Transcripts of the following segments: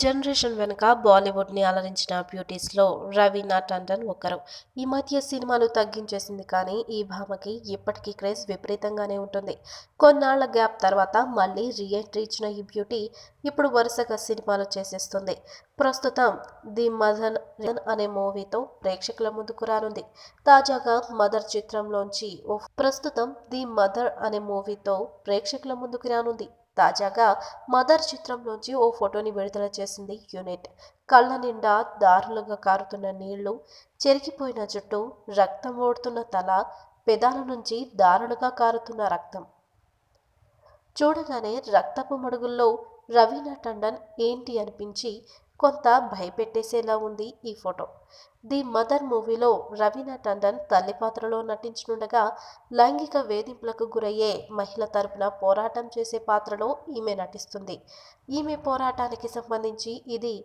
Generation వెనుక బాలీవుడ్ని అలరించిన బ్యూటీస్లో రవీనా టండన్ ఒకరు. ఈ మధ్య సినిమాలు తగ్గించేసింది, కానీ ఈ భామకి ఇప్పటికీ క్రేజ్ విపరీతంగానే ఉంటుంది. కొన్నాళ్ల గ్యాప్ తర్వాత మళ్ళీ రీఎంట్రీ ఇచ్చిన ఈ బ్యూటీ ఇప్పుడు వరుసగా సినిమాలు చేసేస్తుంది. ప్రస్తుతం ది మదర్ అనే మూవీతో ప్రేక్షకుల ముందుకు రానుంది. తాజాగా మదర్ చిత్రంలోంచి తాజాగా మదర్ చిత్రంలోంచి ఓ ఫోటోని విడుదల చేసింది యూనిట్. కళ్ళ నిండా దారులుగా కారుతున్న నీళ్లు, చెరిగిపోయిన జుట్టు, రక్తం ఓడుతున్న తల, పెదాల నుంచి దారులుగా కారుతున్న రక్తం చూడగానే రక్తపు మడుగుల్లో రవీనా టండన్ ఏంటి అనిపించి కొంత భయపెట్టేసేలా ఉంది ఈ ఫోటో. ది మదర్ మూవీలో రవీనా టండన్ తల్లి పాత్రలో నటించనుండగా, లైంగిక వేధింపులకు గురయ్యే మహిళ తరపున పోరాటం చేసే పాత్రలో ఈమె నటిస్తుంది. ఈమె పోరాటానికి సంబంధించి ఇది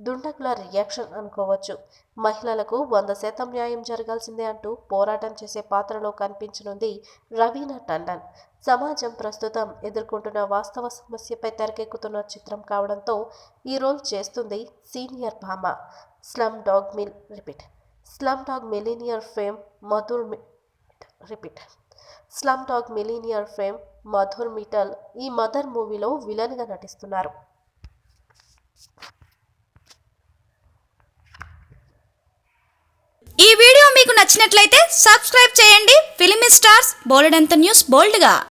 దుండగుల రియాక్షన్ అనుకోవచ్చు. మహిళలకు 100% న్యాయం జరగాల్సిందే అంటూ పోరాటం చేసే పాత్రలో కనిపించనుంది రవీనా టండన్. సమాజం ప్రస్తుతం ఎదుర్కొంటున్న వాస్తవ సమస్యపై తెరకెక్కుతున్న చిత్రం కావడంతో ఈ రోల్ చేస్తుంది సీనియర్ భామ. Slum dog millionaire fame Madhur Mittal ఈ మదర్ మూవీలో విలన్గా నటిస్తున్నారు. ఈ వీడియో మీకు నచ్చినట్లయితే సబ్స్క్రైబ్ చేయండి. ఫిలిమి స్టార్స్ బోలెడంత న్యూస్ బోల్డ్గా